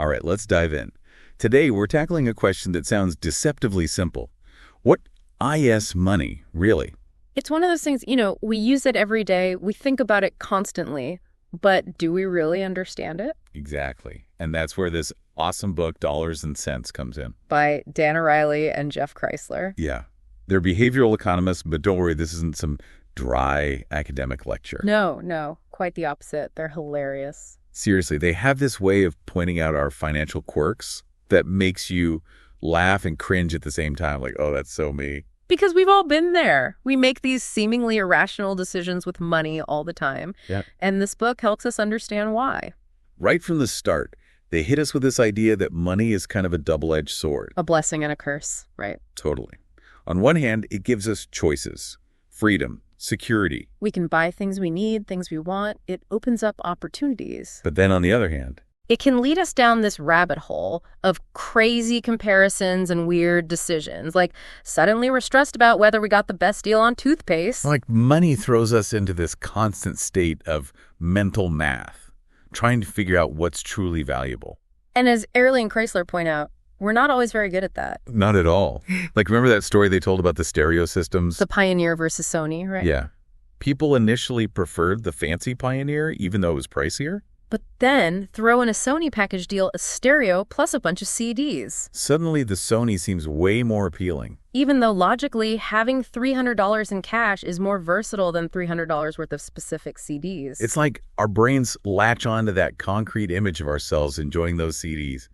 All right, let's dive in. Today, we're tackling a question that sounds deceptively simple. What is money, really? It's one of those things, we use it every day. We think about it constantly. But do we really understand it? Exactly. And that's where this awesome book, Dollars and Cents, comes in. By DanAriely and JeffKreisler. Yeah. They're behavioral economists, but don't worry, this isn't some dry academic lecture. No, quite the opposite. They're hilarious. Seriously, they have this way of pointing out our financial quirks that makes you laugh and cringe at the same time. Like, oh, that's so me. Because we've all been there. We make these seemingly irrational decisions with money all the time. Yeah. And this book helps us understand why. Right from the start, they hit us with this idea that money is kind of a double-edged sword. A blessing and a curse, right? Totally. On one hand, it gives us choices, freedom, security. We can buy things we need, things we want. It opens up opportunities. But then on the other hand, it can lead us down this rabbit hole of crazy comparisons and weird decisions. Like, suddenly we're stressed about whether we got the best deal on toothpaste. like money throws us into this constant state of mental math, trying to figure out what's truly valuable. And as Ariely and Kreisler point out, we're not always very good at that. Not at all. Like, remember that story they told about the stereo systems? The Pioneer versus Sony, right? Yeah. People initially preferred the fancy Pioneer, even though it was pricier. But then throw in a Sony package deal, a stereo plus a bunch of CDs. Suddenly, the Sony seems way more appealing. Even though logically, having $300 in cash is more versatile than $300 worth of specific CDs. It's like our brains latch onto that concrete image of ourselves enjoying those CDs,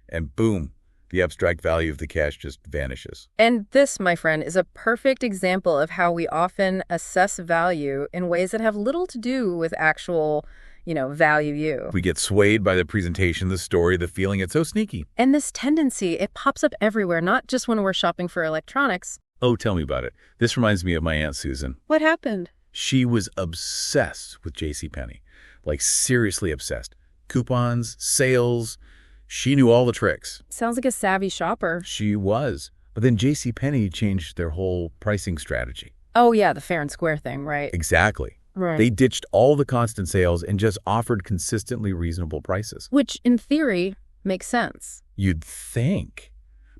and boom, the abstract value of the cash just vanishes. And this, my friend, is a perfect example of how we often assess value in ways that have little to do with actual value you. We get swayed by the presentation, the story, the feeling. It's so sneaky. And this tendency, it pops up everywhere, not just when we're shopping for electronics. Oh, tell me about it. This reminds me of my Aunt Susan. What happened? She was obsessed with JCPenney. Like, seriously obsessed. Coupons, sales. She knew all the tricks. Sounds like a savvy shopper. She was. But then JCPenney changed their whole pricing strategy. Oh, yeah, the fair and square thing, right? Exactly. Right. They ditched all the constant sales and just offered consistently reasonable prices. Which, in theory, makes sense. You'd think.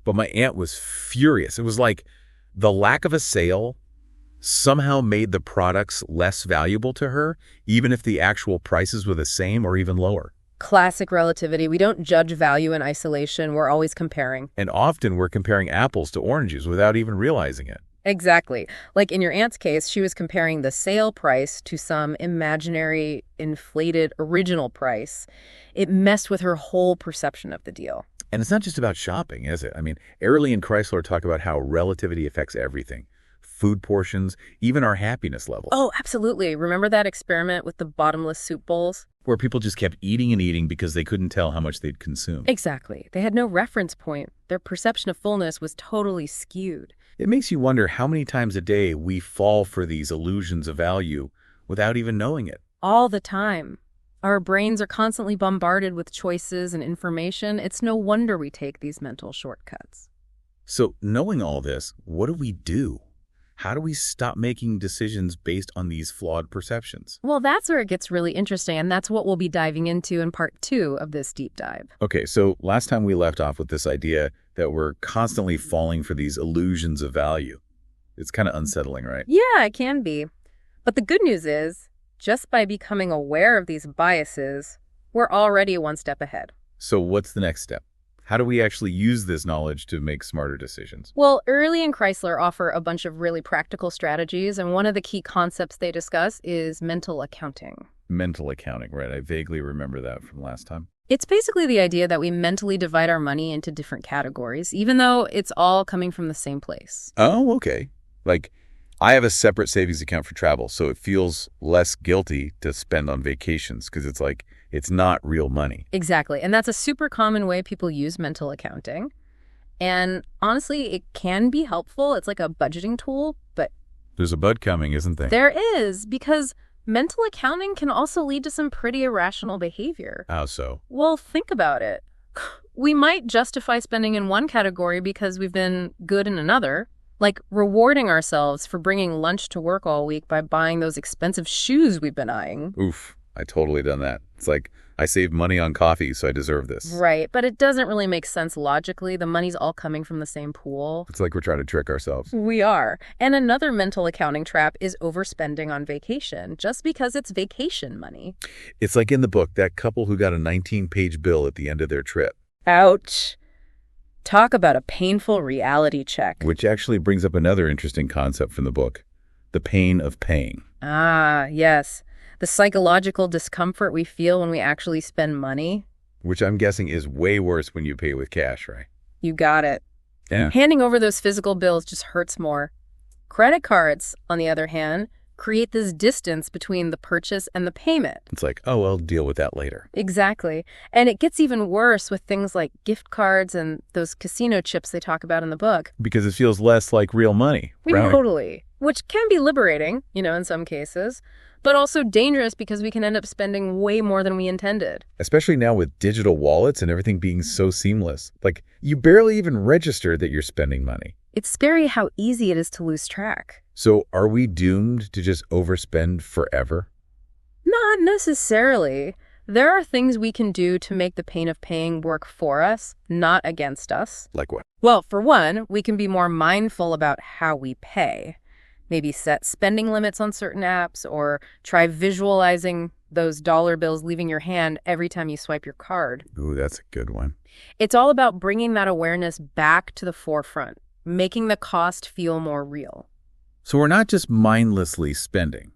But my aunt was furious. It was like the lack of a sale somehow made the products less valuable to her, even if the actual prices were the same or even lower. Classic relativity. We don't judge value in isolation. We're always comparing. And often we're comparing apples to oranges without even realizing it. Exactly. Like in your aunt's case, she was comparing the sale price to some imaginary, inflated original price. It messed with her whole perception of the deal. And it's not just about shopping, is it? I mean, Ariely and Kreisler talk about how relativity affects everything. Food portions, even our happiness level. Oh, absolutely. Remember that experiment with the bottomless soup bowls? Where people just kept eating and eating because they couldn't tell how much they'd consumed. Exactly. They had no reference point. Their perception of fullness was totally skewed. It makes you wonder how many times a day we fall for these illusions of value without even knowing it. All the time. Our brains are constantly bombarded with choices and information. It's no wonder we take these mental shortcuts. So knowing all this, what do? How do we stop making decisions based on these flawed perceptions? Well, that's where it gets really interesting, and that's what we'll be diving into in part 2 of this deep dive. Okay, so last time we left off with this idea that we're constantly falling for these illusions of value. It's kind of unsettling, right? Yeah, it can be. But the good news is, just by becoming aware of these biases, we're already one step ahead. So what's the next step? How do we actually use this knowledge to make smarter decisions? Well, Ariely and Kreisler offer a bunch of really practical strategies, and one of the key concepts they discuss is mental accounting. Mental accounting, right? I vaguely remember that from last time. It's basically the idea that we mentally divide our money into different categories, even though it's all coming from the same place. Oh, okay. Like, I have a separate savings account for travel, so it feels less guilty to spend on vacations because it's like, it's not real money. Exactly. And that's a super common way people use mental accounting. And honestly, it can be helpful. It's like a budgeting tool, but there's a bud coming, isn't there? There is, because mental accounting can also lead to some pretty irrational behavior. How so? Well, think about it. We might justify spending in one category because we've been good in another, like rewarding ourselves for bringing lunch to work all week by buying those expensive shoes we've been eyeing. Oof. I totally done that. It's like I save money on coffee, so I deserve this. Right, but it doesn't really make sense logically. The money's all coming from the same pool. It's like we're trying to trick ourselves. We are. And another mental accounting trap is overspending on vacation, just because it's vacation money. It's like in the book, that couple who got a 19-page bill at the end of their trip. Ouch. Talk about a painful reality check. Which actually brings up another interesting concept from the book, the pain of paying. Ah, yes. The psychological discomfort we feel when we actually spend money. Which I'm guessing is way worse when you pay with cash, right? You got it. Yeah. Handing over those physical bills just hurts more. Credit cards, on the other hand, create this distance between the purchase and the payment. It's like, oh, I'll deal with that later. Exactly. And it gets even worse with things like gift cards and those casino chips they talk about in the book. Because it feels less like real money. Totally. Which can be liberating, in some cases, but also dangerous because we can end up spending way more than we intended. Especially now with digital wallets and everything being so seamless. Like, you barely even register that you're spending money. It's scary how easy it is to lose track. So are we doomed to just overspend forever? Not necessarily. There are things we can do to make the pain of paying work for us, not against us. Like what? Well, for one, we can be more mindful about how we pay. Maybe set spending limits on certain apps or try visualizing those dollar bills leaving your hand every time you swipe your card. Ooh, that's a good one. It's all about bringing that awareness back to the forefront, making the cost feel more real. So we're not just mindlessly spending.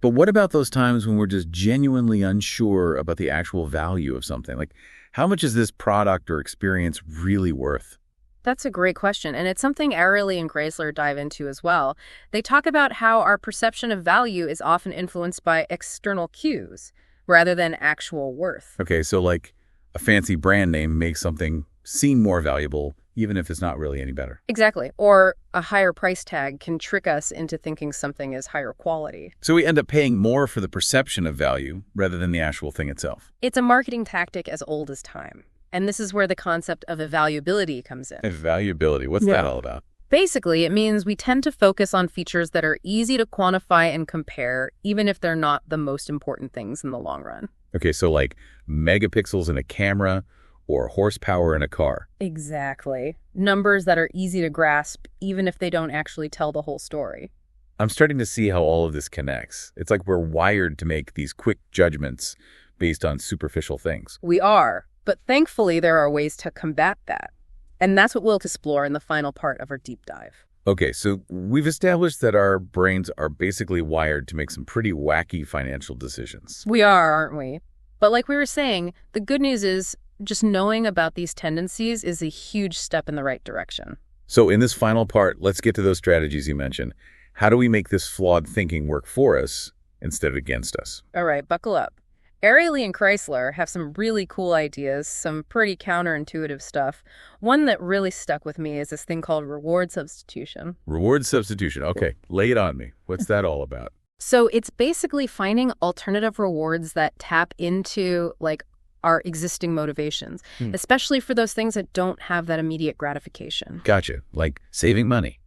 But what about those times when we're just genuinely unsure about the actual value of something? Like, how much is this product or experience really worth? That's a great question, and it's something Ariely and Kreisler dive into as well. They talk about how our perception of value is often influenced by external cues rather than actual worth. Okay, so like a fancy brand name makes something seem more valuable, even if it's not really any better. Exactly. Or a higher price tag can trick us into thinking something is higher quality. So we end up paying more for the perception of value rather than the actual thing itself. It's a marketing tactic as old as time. And this is where the concept of evaluability comes in. Evaluability, what's that all about? Basically, it means we tend to focus on features that are easy to quantify and compare, even if they're not the most important things in the long run. Okay, so like megapixels in a camera or horsepower in a car. Exactly. Numbers that are easy to grasp, even if they don't actually tell the whole story. I'm starting to see how all of this connects. It's like we're wired to make these quick judgments based on superficial things. We are. But thankfully, there are ways to combat that. And that's what we'll explore in the final part of our deep dive. Okay, so we've established that our brains are basically wired to make some pretty wacky financial decisions. We are, aren't we? But like we were saying, the good news is just knowing about these tendencies is a huge step in the right direction. So in this final part, let's get to those strategies you mentioned. How do we make this flawed thinking work for us instead of against us? All right, buckle up. Ariely and Kreisler have some really cool ideas, some pretty counterintuitive stuff. One that really stuck with me is this thing called reward substitution. Reward substitution. Okay, lay it on me. What's that all about? So it's basically finding alternative rewards that tap into, like, our existing motivations, especially for those things that don't have that immediate gratification. Gotcha. Like saving money.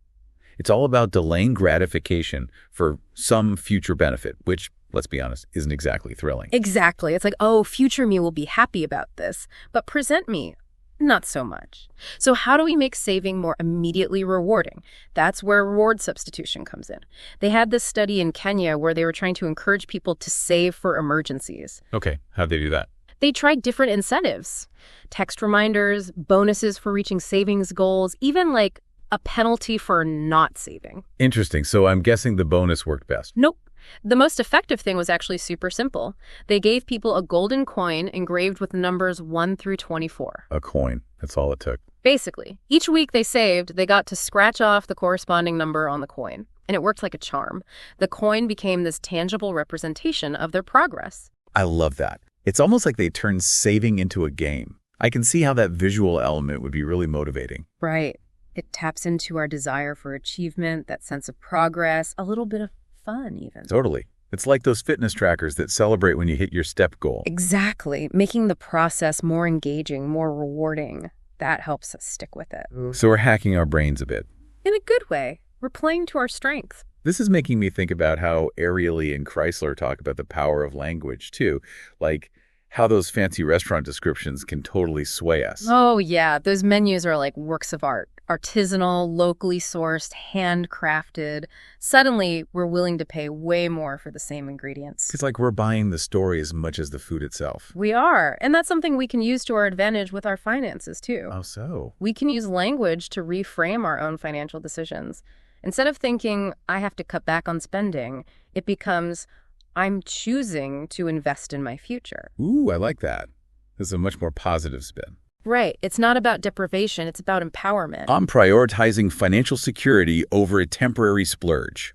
It's all about delaying gratification for some future benefit, which, let's be honest, isn't exactly thrilling. Exactly. It's like, oh, future me will be happy about this, but present me, not so much. So how do we make saving more immediately rewarding? That's where reward substitution comes in. They had this study in Kenya where they were trying to encourage people to save for emergencies. Okay, how'd they do that? They tried different incentives, text reminders, bonuses for reaching savings goals, even like a penalty for not saving. Interesting. So I'm guessing the bonus worked best. Nope. The most effective thing was actually super simple. They gave people a golden coin engraved with numbers 1 through 24. A coin. That's all it took. Basically, each week they saved, they got to scratch off the corresponding number on the coin. And it worked like a charm. The coin became this tangible representation of their progress. I love that. It's almost like they turned saving into a game. I can see how that visual element would be really motivating. Right. It taps into our desire for achievement, that sense of progress, a little bit of fun even. Totally. It's like those fitness trackers that celebrate when you hit your step goal. Exactly. Making the process more engaging, more rewarding. That helps us stick with it. So we're hacking our brains a bit. In a good way. We're playing to our strength. This is making me think about how Ariely and Kreisler talk about the power of language, too. Like, how those fancy restaurant descriptions can totally sway us. Oh, yeah. Those menus are like works of art. Artisanal, locally sourced, handcrafted. Suddenly, we're willing to pay way more for the same ingredients. It's like we're buying the story as much as the food itself. We are. And that's something we can use to our advantage with our finances, too. How so? We can use language to reframe our own financial decisions. Instead of thinking, I have to cut back on spending, it becomes, I'm choosing to invest in my future. Ooh, I like that. This is a much more positive spin. Right. It's not about deprivation. It's about empowerment. I'm prioritizing financial security over a temporary splurge.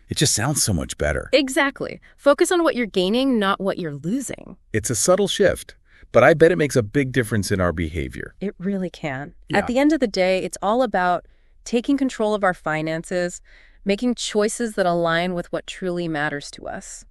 It just sounds so much better. Exactly. Focus on what you're gaining, not what you're losing. It's a subtle shift, but I bet it makes a big difference in our behavior. It really can. Yeah. At the end of the day, it's all about taking control of our finances, making choices that align with what truly matters to us.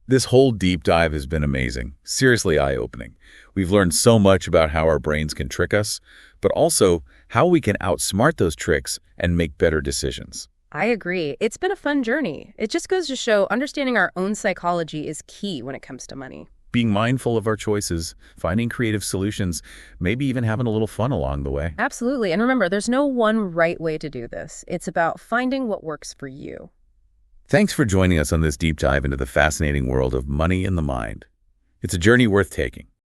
This whole deep dive has been amazing, seriously eye-opening. We've learned so much about how our brains can trick us, but also how we can outsmart those tricks and make better decisions. I agree. It's been a fun journey. It just goes to show understanding our own psychology is key when it comes to money. Being mindful of our choices, finding creative solutions, maybe even having a little fun along the way. Absolutely. And remember, there's no one right way to do this. It's about finding what works for you. Thanks for joining us on this deep dive into the fascinating world of money and the mind. It's a journey worth taking.